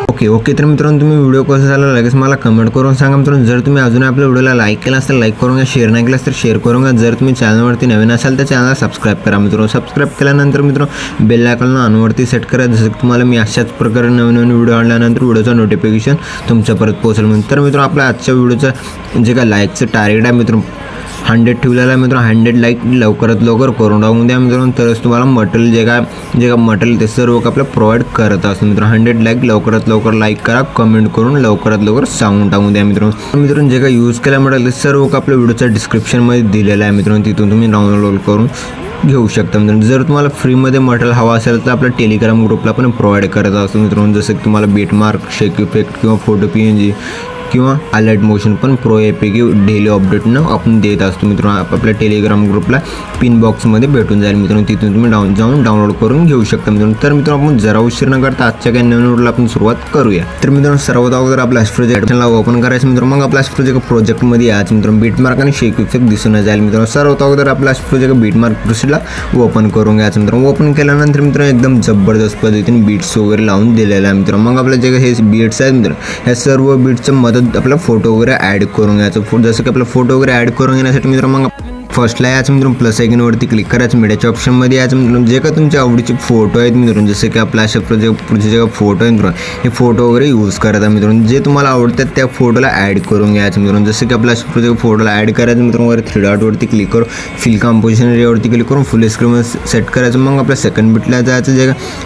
Okay तर मित्रांनो तुम्ही व्हिडिओ कसा झाला लगेच मला कमेंट करून सांगा मित्रांनो। जर तुम्ही अजून आपल्या व्हिडिओला लाईक केला असेल लाईक करून घ्या, शेअर नाही केला तर शेअर करून घ्या। जर तुम्ही चॅनलवरती नवीन असाल तर चॅनलला सबस्क्राईब करा मित्रांनो। सबस्क्राईब केल्यानंतर मित्रांनो बेल आयकॉन ऑनवरती सेट करा, जसं की तुम्हाला मी अशाच प्रकारे नवीन व्हिडिओ आणल्यानंतर व्हिडिओचं नोटिफिकेशन तुमच्यापर्यंत पोहोचेल। तर मित्रांनो आपल्या आजच्या व्हिडिओचं जे काय लाईकचं टार्गेट आहे मित्रांनो 100 ठेवलेला आहे मित्रांनो। 100 लाईक लवकरात लवकर करून टाकून द्या मित्रांनो, तरच तुम्हाला मटेरियल जे काय मटेरियल ते सर्व आपल्याला प्रोव्हाइड करत असतो मित्रांनो। 100 लाईक लवकरात लवकर लाईक करा, कमेंट करून लवकरात लवकर सांगून टाकून द्या मित्रांनो। जे काय यूज केला मटेरियल सर्व आपल्या व्हिडिओच्या डिस्क्रिप्शनमध्ये दिलेलं आहे मित्रांनो, तिथून तुम्ही डाउनलोड करून घेऊ शकता मित्रांनो। जर तुम्हाला फ्रीमध्ये मटेरियल हवा असेल तर आपल्या टेलिग्राम ग्रुपला पण प्रोव्हाइड करत असतो मित्रांनो, जसं की तुम्हाला बीटमार्क, शेक इफेक्ट किंवा फोटो PNG किंवा अलर्ट मोशन पण प्रो यापैकी डेली अपडेटनं आपण देत असतो मित्रांनो। आपल्या टेलिग्राम ग्रुपला पिन बॉक्समध्ये भेटून जाईल मित्रांनो, तिथून तुम्ही जाऊन डाउनलोड करून घेऊ शकता मित्रांनो। तर मित्रांनो आपण जरा उशीर न करता आजच्या काही नवीन व्हिडिओला आपण सुरुवात करूया। तर मित्रांनो सर्वात अगोदर आपल्या प्रोजेक्टला ओपन करायचं मित्रांनो। मग आपल्या प्रोजेक्टमध्ये याच मित्रांनो बीटमार्क आणि शेक इफेक्ट दिसून जाईल मित्रांनो। सर्वात अगोदर आपल्या प्रोजेक्ट बीटमार्क प्रोसेसला ओपन करून घ्यायचं मित्रांनो। ओपन केल्यानंतर मित्रांनो एकदम जबरदस्त पद्धतीने बीट्स वगैरे लावून दिलेला आहे मित्रांनो। मग आपल्या जे हे बीट्स आहेत मित्रांनो ह्या सर्व बीट्सच्या मदत आपला फोटो वगैरे ॲड करून घ्यायचं। जसं की आपला फोटो वगैरे ॲड करून घेण्यासाठी मित्रांनो मग फर्स्टला याचं मित्रांनो प्लस आयकॉनवरती क्लिक करायचं, मीडियाच्या ऑप्शनमध्ये याचं मित्रांनो जे का तुमच्या आवडीचे फोटो आहेत मित्रांनो, जसं की आपल्या अशा पुढचे जे फोटो आहेत मित्रांनो हे फोटो वगैरे यूज करायचा मित्रांनो। जे तुम्हाला आवडतात त्या फोटोला ॲड करून घ्यायचं मित्रांनो। जसं की आपल्या अशा फोटोला ॲड करायचं मित्रांनो, वर 3 डॉटवरती क्लिक करून फिल कंपोजिशन एरियावरती क्लिक करून फुल स्क्रीन सेट करायचं। मग आपल्या सेकंड बिटला जायचं,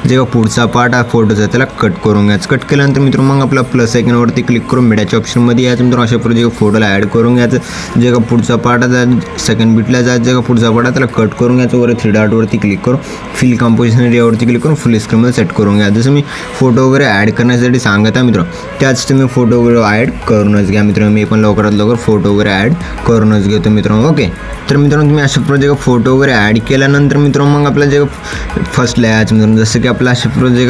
जे का पुढचा पार्ट हा फोटोचा त्याला कट करून घ्यायचं। कट केल्यानंतर मित्रांनो मग आपल्या प्लस आयकॉनवरती क्लिक करून मीडियाच्या ऑप्शनमध्ये यायचं मित्रांनो, अशा प्रकारे फोटोला ॲड करून घ्यायचं। जे का पुढचा पार्ट आहे सेकंड बिटला जायचं, जे का पुढचा पार्ट त्याला कट करून घ्यायचं। वर 3 डॉटवरती क्लिक करून फिल कंपोजिशन एरियावरती क्लिक करून फुल स्क्रीनमध्ये सेट करून घ्या। जसं मी फोटो वगैरे ॲड करण्यासाठी सांगत आहे मित्रांनो, त्याच तुम्ही फोटो वगैरे ॲड करूनच घ्या मित्रांनो। मी पण लवकरात लवकर फोटो वगैरे ॲड करूनच घेतो मित्रांनो। ओके तर मित्रांनो तुम्ही अशा प्रकारे फोटो वगैरे ॲड केल्यानंतर मित्रांनो मग आपल्या जे फर्स्टला यायचं मित्रांनो, जसं की आपल्या अशा प्रकारे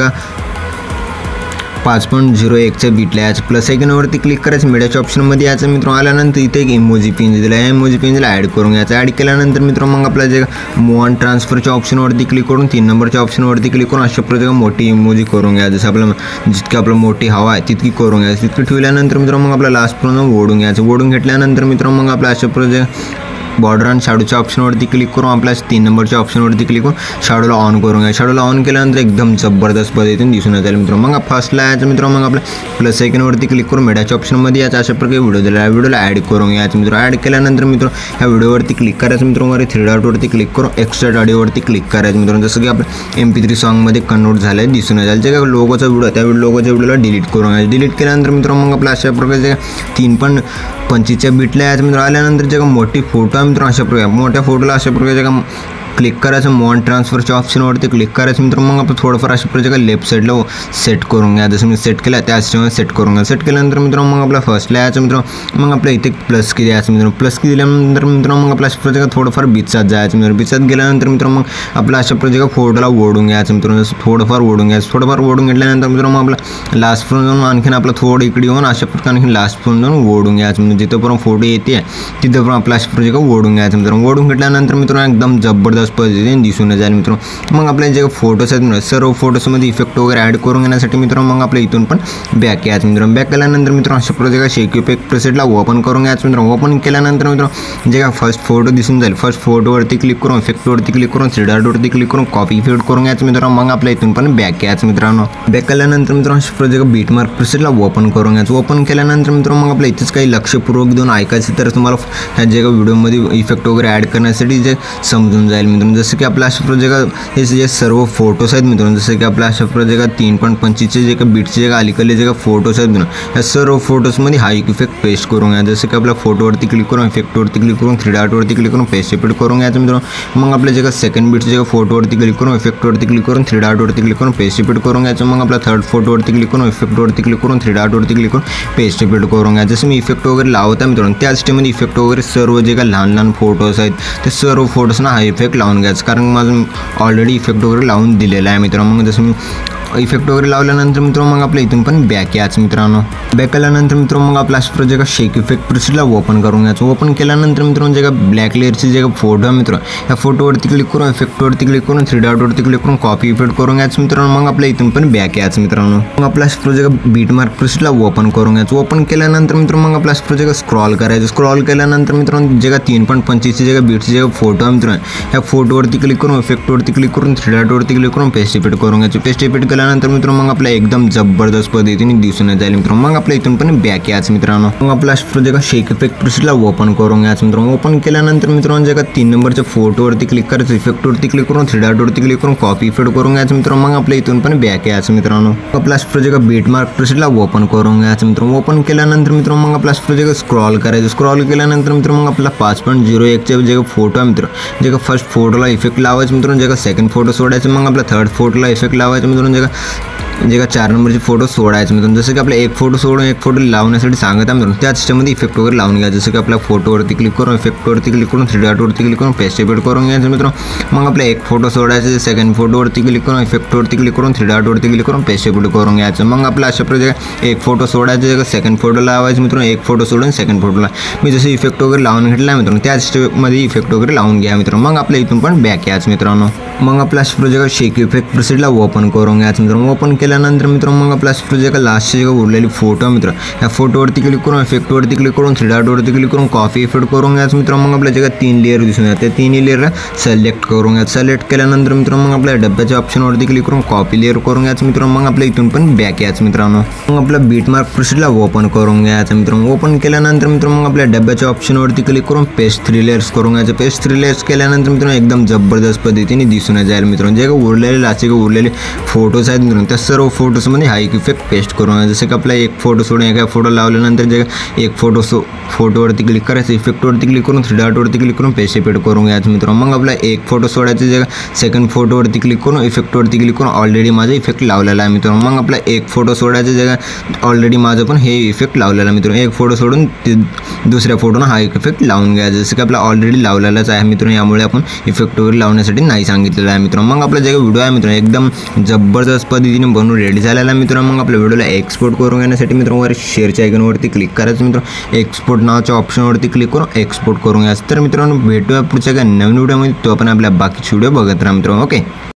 5.01च्या बीटला याचं प्लस आयकॉनवरती क्लिक करायचं, मीडियाच्या ऑप्शनमध्ये याचं मित्रांनो। आल्यानंतर इथे एक इमोजी पिन दिला आहे, इमोजी पिनला ॲड करून घ्यायचं। ॲड केल्यानंतर मित्रांनो मग आपल्या जे मूव ऑन ट्रान्सफरच्या ऑप्शनवरती क्लिक करून 3 नंबरच्या ऑप्शनवरती क्लिक करून अशा प्रकारे मोठी इमोजी करून घ्या। जसं आपलं जितकी आपलं मोठी हवा आहे तितकी करून घ्यायची। तितकी ठेवल्यानंतर मित्रांनो मग आपल्या लास्टपर्यंत ओढून घ्यायचं। ओढून घेतल्यानंतर मित्रांनो मग आपल्या अशा प्रकारे बॉर्डर आणि शॅडोच्या ऑप्शनवरती क्लिक करून आपल्या 3 नंबरच्या ऑप्शनवरती क्लिक करून शॅडोला ऑन करून घ्या। शॅडोला ऑन केल्यानंतर एकदम जबरदस्त पद्धतीने दिसून येईल मित्रांनो। मग फर्स्टला यायचं मित्रांनो मग आपल्या प्लस आयकॉनवरती क्लिक करून मीडियाच्या ऑप्शनमध्ये याचा अशा प्रकारे व्हिडिओ दिला आहे, व्हिडिओला ॲड करून घ्यायचं मित्रांनो। ॲड केल्यानंतर मित्रांनो ह्या व्हिडिओवरती क्लिक करायचं मित्रांनो, वर 3 डॉटवरती क्लिक करून एक्स्ट्रा ऑडिओवरती क्लिक करायचं मित्रांनो। जसं की आपलं MP3 सॉन्गमध्ये कन्वर्ट झालं आहे दिसून येईल। जे काय लोगोचा व्हिडिओ त्या लोगोच्या व्हिडिओला डिलीट करून घ्यायचं। डिलीट केल्यानंतर मित्रांनो मग आपल्या अशा प्रकारे 3.25च्या बीटला यायचं मित्रांनो। आल्यानंतर जे का मोठी फोटो आहे मित्रांनो अशा प्रकारे मोठ्या फोटोला अशा प्रकारे का क्लिक करायचं, मूव ऑन ट्रान्सफरच्या ऑप्शनवरती क्लिक करायचं मित्रांनो। मग आपण थोडंफार अशा प्रकारे लेफ्ट साईडला सेट करून घ्या, जसं मी सेट केलं त्याच टाइमला सेट करून घ्या। सेट केल्यानंतर मित्रांनो मग आपला फर्स्टला यायचं मित्रांनो, मग आपल्या इथे प्लस की द्यायचं मित्रांनो। प्लस की दिल्यानंतर मित्रांनो मग आपल्या अशा प्रकारे थोडंफार बिचात जायचं मित्रांनो। बिचात गेल्यानंतर मित्रांनो मग आपल्या अशा प्रकारे फोटोला ओढून घ्यायचं मित्रांनो, जसं थोडंफार ओढून घ्यायचं। थोडंफार ओढून घेतल्यानंतर मित्रांनो मग आपला लास्टपर्यंत जाऊन आणखीन आपलं थोडं इकडे येऊन अशा प्रकारे आणखी लास्टपर्यंत जाऊन ओढून घ्यायचं म्हणजे जिथंपर्यंत फोटो येते तिथंपर्यंत आपल्या अशा प्रकारे ओढून घ्यायचं मित्रांनो। ओढून घेतल्यानंतर मित्रांनो एकदम जबरदस्त पद्धतीने दिसून जाईल मित्रांनो। मग आपले जे फोटोज आहेत मित्रांनो सर्व फोटोजमध्ये इफेक्ट वगैरे ॲड करून घेण्यासाठी मित्रांनो मग आपल्या इथून पण बॅक यायचं मित्रांनो। बॅक केल्यानंतर मित्रांनो अशा प्रकारे शेक इफेक्ट प्रेसेटला ओपन करून घ्यायचं मित्रांनो। ओपन केल्यानंतर मित्रांनो जे काय फर्स्ट फोटो दिसून जाईल, फर्स्ट फोटोवरती क्लिक करून इफेक्टवरती क्लिक करून 3 डॉटवरती क्लिक करून कॉपी इफेक्ट करून घ्यायचं मित्रांनो। मग आपल्या इथून पण बॅक यायचं मित्रांनो। बॅक केल्यानंतर मित्रांनो अशा प्रकारे बीटमार्क प्रेसेटला ओपन करून घ्यायचं। ओपन केल्यानंतर मित्रांनो मग आपल्या इथेच काही लक्षपूर्वक देऊन ऐकायचं, तर तुम्हाला ह्या जे काही व्हिडिओमध्ये इफेक्ट वगैरे ॲड करण्यासाठी जे समजून जाईल मित्रांनो। जसं की आपल्या अशा प्रकारे हे जे सर्व फोटोज आहेत मित्रांनो, जसं की आपल्या अशा प्रकारे 3.25चे जे काही बीटचे जे काही अलीकडले जे काही फोटोज आहेत मित्रांनो या सर्व फोटोजमध्ये हा एक इफेक्ट पेस्ट करून घ्या। जसं की आपल्या फोटोवरती क्लिक करून इफेक्टवरती क्लिक करून 3 डॉटवरती क्लिक करून पेस्ट रिपीट करून घ्यायचं मित्रांनो। मग आपल्या जे काही सेकंड बीटचे जे फोटोवरती क्लिक करून इफेक्टवरती क्लिक करून 3 डॉटवरती क्लिक करून पेस्ट रिपीट करून घ्यायचं। मग आपल्या थर्ड फोटोवरती क्लिक करून इफेक्टवरती क्लिक करून 3 डॉटवरती क्लिक करून पेस्ट रिपीट करून घ्यायचं। जसं मी इफेक्ट वगैरे लावत आहे मित्रांनो त्याच टाईममध्ये इफेक्ट वगैरे सर्व जे काही लहान लहान फोटोज आहेत ते सर्व फोटोजना हा इफेक्ट लावून घ्यायचं, कारण माझं ऑलरेडी इफेक्ट वगैरे लावून दिलेला आहे मित्रांनो। मग जसं मी इफेक्ट वगैरे लावल्यानंतर मित्रांनो मग आपल्या इथून पण बॅक यायचं मित्रांनो. बॅक आल्यानंतर मित्रांनो मग आपला प्रोजेक्ट का शेक इफेक्ट प्रिसेटला ओपन करून घ्यायचं. ओपन केल्यानंतर मित्रांनो जे का ब्लॅक लेअरचे जे का फोटो आहे मित्र, या फोटोवरती क्लिक करून इफेक्टवरती क्लिक करून 3 डॉटवरती क्लिक करून कॉपी इफेक्ट करून घ्यायचं मित्रांनो. मग आपल्या इथून पण बॅक यायचं मित्रांनो. मग आपला प्रोजेक्ट बीट मार्क प्रिसेटला ओपन करून घ्यायचं. ओपन केल्यानंतर मित्रांनो मग आपला प्रोजेक्ट स्क्रॉल करायचं. स्क्रॉल केल्यानंतर मित्रांनो जे का 3.25 जे का बीटचे जे फोटो आहे मित्रांनो, या फोटोवरती क्लिक करून इफेक्टवरती क्लिक करून 3 डॉटवरती क्लिक करून पेस्ट इफेक्ट करून घ्यायचं. पेस्ट इफेक्ट केल्यानंतर मित्रांनो मग आपल्या एकदम जबरदस्त पद्धतीने दिसून जाईल मित्रांनो. मग आपल्या इथून पण बॅक यायचं मित्रांनो. मग आपला प्रोजेक्ट शेक इफेक्ट प्रिसेटला ओपन करून घ्यायचं मित्रांनो. ओपन केल्यानंतर मित्रांनो जे का 3 नंबरच्या फोटोवरती क्लिक करायचं, इफेक्टवरती क्लिक करून 3 डॉटवरती क्लिक करून कॉपी इफेक्ट करून घ्यायचं मित्रांनो. मग आपल्या इथून पण बॅक यायचं मित्रांनो. आपला प्रोजेक्ट बीट मार्क प्रिसेटला ओपन करून घ्यायचं मित्रांनो. ओपन केल्यानंतर मित्रांनो मग आपला प्रोजेक्ट स्क्रॉल करायचं. स्क्रॉल केल्यानंतर मित्रांनो मग आपला 5.01 चे जे फोटो आहे मित्र, जे का फर्स्ट फोटोला इफेक्ट लावायचं मित्रांनो, जे का सेकंड फोटो सोडायचं, मग आपला थर्ड फोटोला इफेक्ट लावायचं मित्रांनो, जे का 4 नंबरचे फोटो सोडायचे मित्रांनो. जसं की आपला एक फोटो सोडून एक फोटो लावण्यासाठी सांगत आहे मित्रांनो, त्या सिस्टममध्ये इफेक्ट वगैरे लावून घ्यायचं. जसं की आपल्या फोटोवरती क्लिक करून इफेक्टवरती क्लिक करून 3 डॉटवरती क्लिक करून पेस्ट इफेक्ट करून घ्यायचं मित्रांनो. मग आपला एक फोटो सोडायचं, सेकंड फोटोवरती क्लिक करून इफेक्टवरती क्लिक करून 3 डॉटवरती क्लिक करून पेस्ट इफेक्ट करून घ्यायचं. मग आपला अशा प्रकारे एक फोटो सोडायचं, जे का सेकंड फोटो लावायचं मित्रांनो, एक फोटो सोडून सेकंड फोटोला मी जसं इफेक्ट वगैरे लावून घेतला मित्रांनो, त्या सिस्टममध्ये इफेक्ट वगैरे लावून घ्या मित्रांनो. मग आपल्या इथून पण बॅक यायचं मित्रांनो. मग आपला प्रोजेक्ट शेक इफेक्ट प्रिसेटला ओपन करून घ्यायचं मित्रांनो. ओपन केल्यानंतर मित्रांनो मग आपला प्रोजेक्ट लास्टचे जे उरलेली फोटो मित्र, या फोटोवरती क्लिक करून इफेक्टवरती क्लिक करून 3 डॉटवरती क्लिक करून कॉपी इफेक्ट करून घ्यायचं मित्रांनो. मग आपल्या जे 3 लेअर दिसून येतात, त्या 3 लेअरला सिलेक्ट करून घ्यायचं. सिलेक्ट केल्यानंतर मित्रांनो मग आपल्या डब्याच्या ऑप्शनवरती क्लिक करून कॉपी लेअर करून घ्यायचं मित्रांनो. मग आपल्या इथून पण बॅक यायचं मित्रांनो. मग आपला बीट मार्क प्रिसेटला ओपन करून घ्यायचं मित्रांनो. ओपन केल्यानंतर मित्रांनो मग आपल्या डब्याच्या ऑप्शनवरती क्लिक करून पेस्ट 3 लेअर्स करून घ्यायचं. पेस्ट 3 लेअर्स केल्यानंतर मित्रांनो एकदम जबरदस्त पद्धतीने दिसून जाईल मित्रांनो. जे का उरलेले लास्टचे उरलेले फोटोज आहेत मित्रांनो, त्या सर्व फोटोजमध्ये हा एक इफेक्ट पेस्ट करून घ्यायचं. जसं की आपला एक फोटो सोडून एका फोटो लावल्यानंतर जे एक फोटोवरती क्लिक करायचं, इफेक्टवरती क्लिक करून 3 डॉटवरती क्लिक करून पेस्ट इफेक्ट करून घ्यायचं मित्रांनो. मग आपला एक फोटो सोडायचं, जे सेकंड फोटोवरती क्लिक करून इफेक्टवरती क्लिक करून ऑलरेडी माझा इफेक्ट लावलेला आहे मित्रांनो. मग आपला एक फोटो सोडायचं, जे ऑलरेडी माझं पण हे इफेक्ट लावलेला आहे मित्रांनो. एक फोटो सोडून दुसऱ्या फोटोनं हा एक इफेक्ट लावून घ्यायचा. जसं की आपला ऑलरेडी लावलेलाच आहे मित्रांनो, यामुळे आपण इफेक्ट वगैरे लावण्यासाठी नाही सांगितलेलं आहे मित्रांनो. मग आपला जे व्हिडिओ आहे मित्रांनो एकदम जबरदस्त पद्धतीने बनवून रेडी झालेला आहे मित्रांनो. मग आपल्या व्हिडिओला एक्सपोर्ट करून घेण्यासाठी मित्रांनो वर शेअरच्या आयकॉनवरती क्लिक करायचं मित्रांनो. एक्सपोर्ट नावाच्या ऑप्शनवरती क्लिक करून एक्सपोर्ट करून घ्यायचं. तर मित्रांनो भेटूया पुढच्या काही नवीन व्हिडिओमध्ये. तो आपण आपल्या बाकीचे व्हिडिओ बघत राहा मित्रांनो. ओके.